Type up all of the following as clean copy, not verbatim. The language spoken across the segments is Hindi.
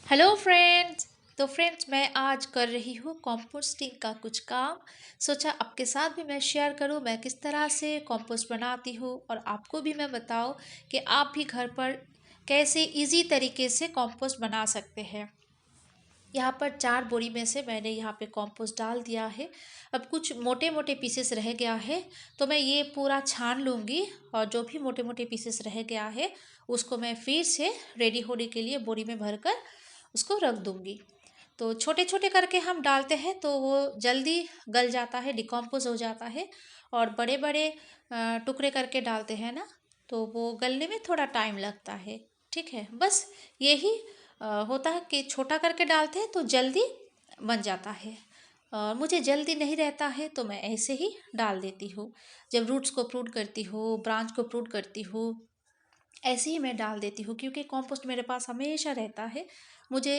Hello friends. तो फ्रेंड्स मैं आज कर रही हूँ कंपोस्टिंग का कुछ काम। सोचा आपके साथ भी मैं शेयर करूँ मैं किस तरह से कंपोस्ट बनाती हूँ और आपको भी मैं बताऊँ कि आप भी घर पर कैसे इजी तरीके से कंपोस्ट बना सकते हैं। यहाँ पर 4 बोरी में से मैंने यहाँ पे कंपोस्ट डाल दिया है। अब कुछ मोटे मोटे पीसेस रह गया है तो मैं ये पूरा छान लूँगी और जो भी मोटे मोटे पीसेस रह गया है उसको मैं फिर से रेडी होने के लिए बोरी में भरकर उसको रख दूँगी। तो छोटे छोटे करके हम डालते हैं तो वो जल्दी गल जाता है, डिकम्पोज हो जाता है। और बड़े बड़े टुकड़े करके डालते हैं ना, तो वो गलने में थोड़ा टाइम लगता है। ठीक है, बस यही होता है कि छोटा करके डालते हैं तो जल्दी बन जाता है। और मुझे जल्दी नहीं रहता है तो मैं ऐसे ही डाल देती हूँ। जब रूट्स को प्रूड करती हूँ, ब्रांच को प्रूड करती हूँ, ऐसे ही मैं डाल देती हूँ क्योंकि कंपोस्ट मेरे पास हमेशा रहता है। मुझे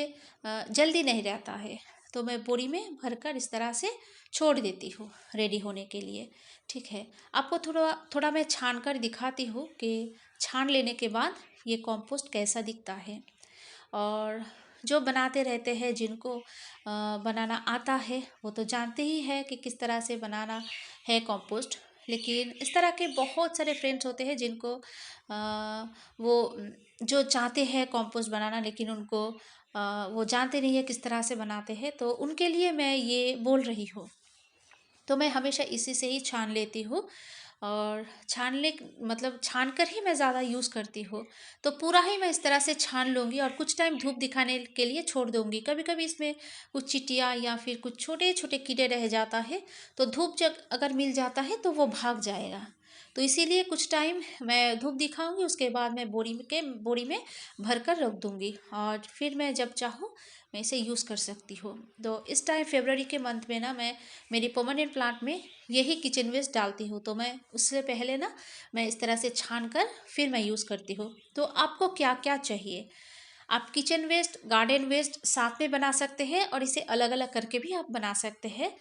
जल्दी नहीं रहता है तो मैं बोरी में भरकर इस तरह से छोड़ देती हूँ रेडी होने के लिए। ठीक है, आपको थोड़ा थोड़ा मैं छान कर दिखाती हूँ कि छान लेने के बाद ये कंपोस्ट कैसा दिखता है। और जो बनाते रहते हैं, जिनको बनाना आता है वो तो जानते ही हैं कि किस तरह से बनाना है कंपोस्ट। लेकिन इस तरह के बहुत सारे फ्रेंड्स होते हैं जिनको वो जो चाहते हैं कंपोस्ट बनाना लेकिन उनको वो जानते नहीं है किस तरह से बनाते हैं, तो उनके लिए मैं ये बोल रही हूँ। तो मैं हमेशा इसी से ही छान लेती हूँ और छानने मतलब छान कर ही मैं ज़्यादा यूज़ करती हूँ। तो पूरा ही मैं इस तरह से छान लूँगी और कुछ टाइम धूप दिखाने के लिए छोड़ दूँगी। कभी कभी इसमें कुछ चींटियाँ या फिर कुछ छोटे छोटे कीड़े रह जाता है तो धूप जब अगर मिल जाता है तो वो भाग जाएगा। तो इसीलिए कुछ टाइम मैं धूप दिखाऊंगी, उसके बाद मैं बोरी में भर कर रख दूँगी और फिर मैं जब चाहूँ मैं इसे यूज़ कर सकती हूँ। तो इस टाइम फरवरी के मंथ में ना मैं मेरी परमानेंट प्लांट में यही किचन वेस्ट डालती हूँ। तो मैं उससे पहले ना मैं इस तरह से छान कर फिर मैं यूज़ करती हूँ। तो आपको क्या क्या चाहिए, आप किचन वेस्ट गार्डन वेस्ट साथ में बना सकते हैं और इसे अलग अलग करके भी आप बना सकते हैं।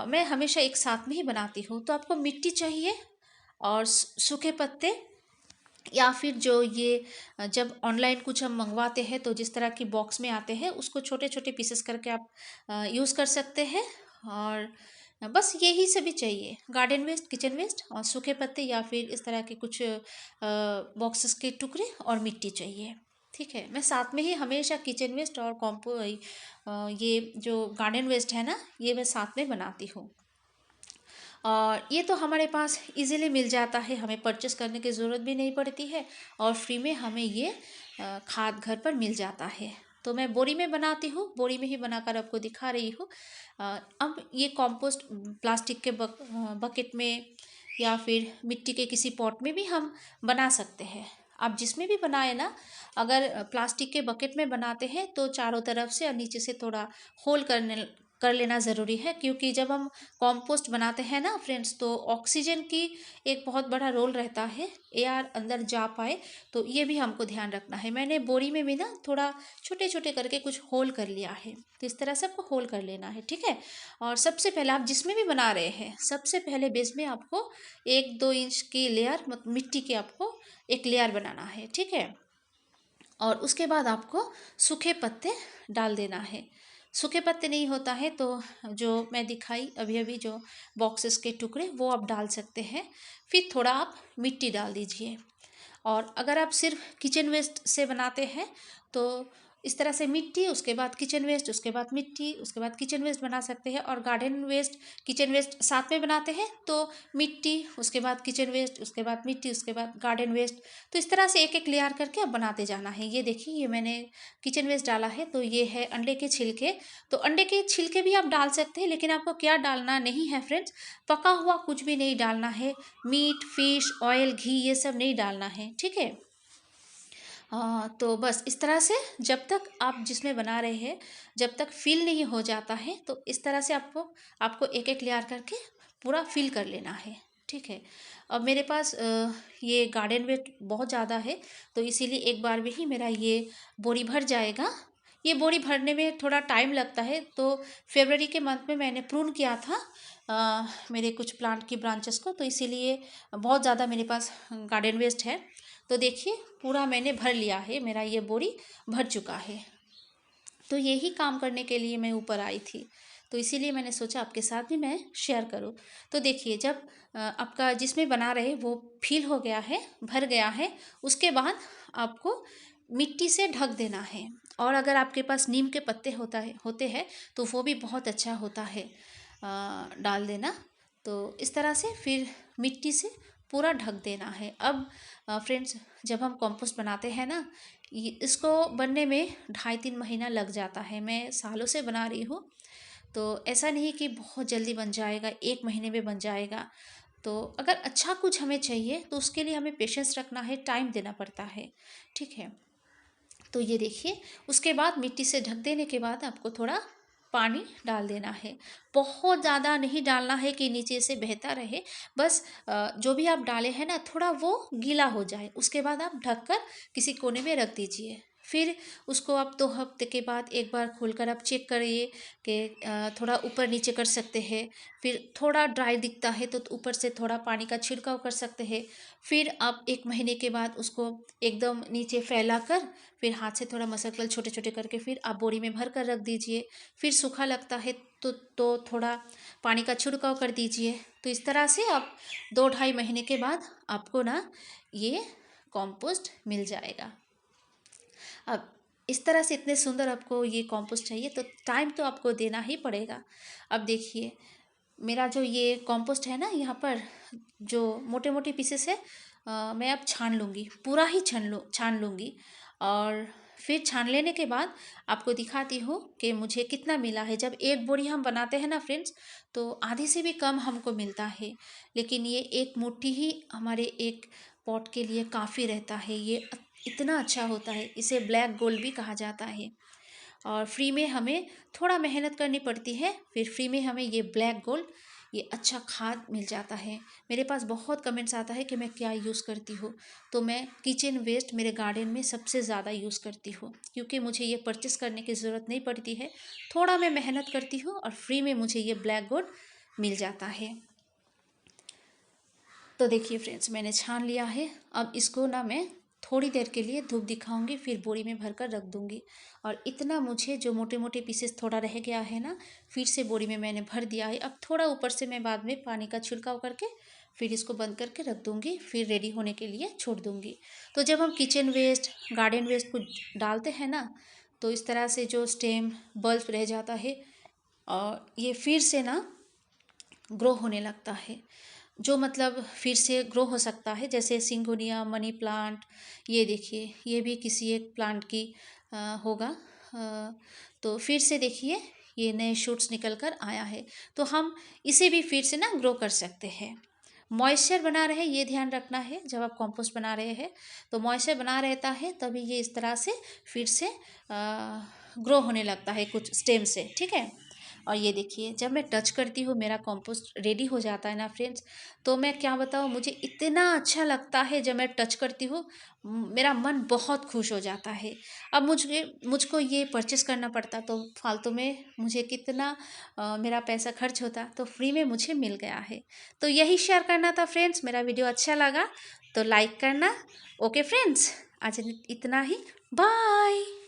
मैं हमेशा एक साथ में ही बनाती हूँ। तो आपको मिट्टी चाहिए और सूखे पत्ते, या फिर जो ये जब ऑनलाइन कुछ हम मंगवाते हैं तो जिस तरह की बॉक्स में आते हैं उसको छोटे छोटे पीसेस करके आप यूज़ कर सकते हैं। और बस यही सभी चाहिए, गार्डन वेस्ट, किचन वेस्ट और सूखे पत्ते या फिर इस तरह के कुछ बॉक्सेस के टुकड़े और मिट्टी चाहिए। ठीक है, मैं साथ में ही हमेशा किचन वेस्ट और ये जो गार्डन वेस्ट है ना, ये मैं साथ में बनाती हूँ। और ये तो हमारे पास इजीली मिल जाता है, हमें परचेस करने की ज़रूरत भी नहीं पड़ती है और फ्री में हमें ये खाद घर पर मिल जाता है। तो मैं बोरी में बनाती हूँ, बोरी में ही बनाकर आपको दिखा रही हूँ। अब ये कंपोस्ट प्लास्टिक के बकेट में या फिर मिट्टी के किसी पॉट में भी हम बना सकते हैं। आप जिसमें भी बनाए ना, अगर प्लास्टिक के बकेट में बनाते हैं तो चारों तरफ से और नीचे से थोड़ा होल कर लेना ज़रूरी है, क्योंकि जब हम कंपोस्ट बनाते हैं ना फ्रेंड्स तो ऑक्सीजन की एक बहुत बड़ा रोल रहता है, एयर अंदर जा पाए। तो ये भी हमको ध्यान रखना है। मैंने बोरी में भी ना थोड़ा छोटे छोटे करके कुछ होल कर लिया है, तो इस तरह से आपको होल कर लेना है। ठीक है, और सबसे पहले आप जिसमें भी बना रहे हैं सबसे पहले बेस में आपको 1-2 इंच की लेयर मतलब मिट्टी की आपको एक लेयर बनाना है। ठीक है, और उसके बाद आपको सूखे पत्ते डाल देना है। सूखे पत्ते नहीं होता है तो जो मैं दिखाई अभी अभी जो बॉक्सेस के टुकड़े वो आप डाल सकते हैं। फिर थोड़ा आप मिट्टी डाल दीजिए। और अगर आप सिर्फ किचन वेस्ट से बनाते हैं तो इस तरह से मिट्टी, उसके बाद किचन वेस्ट, उसके बाद मिट्टी, उसके बाद किचन वेस्ट बना सकते हैं। और गार्डन वेस्ट किचन वेस्ट साथ में बनाते हैं तो मिट्टी, उसके बाद किचन वेस्ट, उसके बाद मिट्टी, उसके बाद गार्डन वेस्ट। तो इस तरह से एक एक लेयर करके आप बनाते जाना है। ये देखिए, ये मैंने किचन वेस्ट डाला है तो ये है अंडे के छिलके। तो अंडे के छिलके भी आप डाल सकते हैं, लेकिन आपको क्या डालना नहीं है फ्रेंड्स, पका हुआ कुछ भी नहीं डालना है। मीट, फिश, ऑयल, घी ये सब नहीं डालना है। ठीक है, तो बस इस तरह से जब तक आप जिसमें बना रहे हैं जब तक फिल नहीं हो जाता है तो इस तरह से आपको आपको एक एक लेयर करके पूरा फिल कर लेना है। ठीक है, अब मेरे पास ये गार्डन वेट बहुत ज़्यादा है तो इसीलिए एक बार में ही मेरा ये बोरी भर जाएगा। ये बोरी भरने में थोड़ा टाइम लगता है। तो फरवरी के मंथ में मैंने प्रून किया था मेरे कुछ प्लांट की ब्रांचेस को, तो इसीलिए बहुत ज़्यादा मेरे पास गार्डन वेस्ट है। तो देखिए, पूरा मैंने भर लिया है, मेरा ये बोरी भर चुका है। तो यही काम करने के लिए मैं ऊपर आई थी। तो इसीलिए मैंने सोचा आपके साथ भी मैं शेयर करूँ। तो देखिए, जब आपका जिसमें बना रहे वो फिल हो गया है, भर गया है, उसके बाद आपको मिट्टी से ढक देना है। और अगर आपके पास नीम के पत्ते होते हैं तो वो भी बहुत अच्छा होता है डाल देना। तो इस तरह से फिर मिट्टी से पूरा ढक देना है। अब फ्रेंड्स, जब हम कंपोस्ट बनाते हैं ना, इसको बनने में 2.5-3 महीना लग जाता है। मैं सालों से बना रही हूँ, तो ऐसा नहीं कि बहुत जल्दी बन जाएगा, 1 महीने में बन जाएगा। तो अगर अच्छा कुछ हमें चाहिए तो उसके लिए हमें पेशेंस रखना है, टाइम देना पड़ता है, ठीक है। तो ये देखिए, उसके बाद मिट्टी से ढक देने के बाद आपको थोड़ा पानी डाल देना है। बहुत ज़्यादा नहीं डालना है कि नीचे से बहता रहे। बस जो भी आप डाले हैं ना, थोड़ा वो गीला हो जाए, उसके बाद आप ढककर किसी कोने में रख दीजिए। फिर उसको आप 2 हफ्ते के बाद एक बार खोलकर आप चेक करिए कि थोड़ा ऊपर नीचे कर सकते हैं। फिर थोड़ा ड्राई दिखता है तो ऊपर से थोड़ा पानी का छिड़काव कर सकते हैं। फिर आप 1 महीने के बाद उसको एकदम नीचे फैलाकर फिर हाथ से थोड़ा मसक छोटे छोटे करके फिर आप बोरी में भर कर रख दीजिए। फिर सूखा लगता है तो थोड़ा पानी का छिड़काव कर दीजिए। तो इस तरह से आप 2-2.5 महीने के बाद आपको ना ये कंपोस्ट मिल जाएगा। अब इस तरह से इतने सुंदर आपको ये कंपोस्ट चाहिए तो टाइम तो आपको देना ही पड़ेगा। अब देखिए, मेरा जो ये कंपोस्ट है ना, यहाँ पर जो मोटे मोटे पीसेस है, मैं अब छान लूँगी, पूरा ही छान लूँगी। और फिर छान लेने के बाद आपको दिखाती हूँ कि मुझे कितना मिला है। जब एक बोरी हम बनाते हैं ना फ्रेंड्स, तो आधे से भी कम हमको मिलता है। लेकिन ये एक मुट्ठी ही हमारे एक पॉट के लिए काफ़ी रहता है। ये इतना अच्छा होता है, इसे ब्लैक गोल्ड भी कहा जाता है। और फ्री में हमें थोड़ा मेहनत करनी पड़ती है, फिर फ्री में हमें ये ब्लैक गोल्ड, ये अच्छा खाद मिल जाता है। मेरे पास बहुत कमेंट्स आता है कि मैं क्या यूज़ करती हूँ। तो मैं किचन वेस्ट मेरे गार्डन में सबसे ज़्यादा यूज़ करती हूँ, क्योंकि मुझे ये परचेस करने की ज़रूरत नहीं पड़ती है। थोड़ा मैं मेहनत करती हूँ और फ्री में मुझे ये ब्लैक गोल्ड मिल जाता है। तो देखिए फ्रेंड्स, मैंने छान लिया है। अब इसको ना मैं थोड़ी देर के लिए धूप दिखाऊंगी, फिर बोरी में भर कर रख दूंगी। और इतना मुझे जो मोटे मोटे पीसेस थोड़ा रह गया है ना, फिर से बोरी में मैंने भर दिया है। अब थोड़ा ऊपर से मैं बाद में पानी का छिड़काव करके फिर इसको बंद करके रख दूंगी, फिर रेडी होने के लिए छोड़ दूंगी। तो जब हम किचन वेस्ट, गार्डन वेस्ट कुछ डालते हैं ना, तो इस तरह से जो स्टेम बल्ब रह जाता है और ये फिर से ना ग्रो होने लगता है। जो मतलब फिर से ग्रो हो सकता है, जैसे सिंगोनिया, मनी प्लांट। ये देखिए, ये भी किसी एक प्लांट की होगा। तो फिर से देखिए, ये नए शूट्स निकल कर आया है। तो हम इसे भी फिर से ना ग्रो कर सकते हैं। मॉइस्चर बना रहे, ये ध्यान रखना है। जब आप कंपोस्ट बना रहे हैं तो मॉइस्चर बना रहता है, तभी ये इस तरह से फिर से ग्रो होने लगता है कुछ स्टेम से, ठीक है। और ये देखिए, जब मैं टच करती हूँ मेरा कंपोस्ट रेडी हो जाता है ना फ्रेंड्स, तो मैं क्या बताऊँ, मुझे इतना अच्छा लगता है। जब मैं टच करती हूँ मेरा मन बहुत खुश हो जाता है। अब मुझको ये परचेस करना पड़ता तो फालतू में मुझे कितना मेरा पैसा खर्च होता, तो फ्री में मुझे मिल गया है। तो यही शेयर करना था फ्रेंड्स। मेरा वीडियो अच्छा लगा तो लाइक करना। ओके फ्रेंड्स, आज इतना ही। बाय।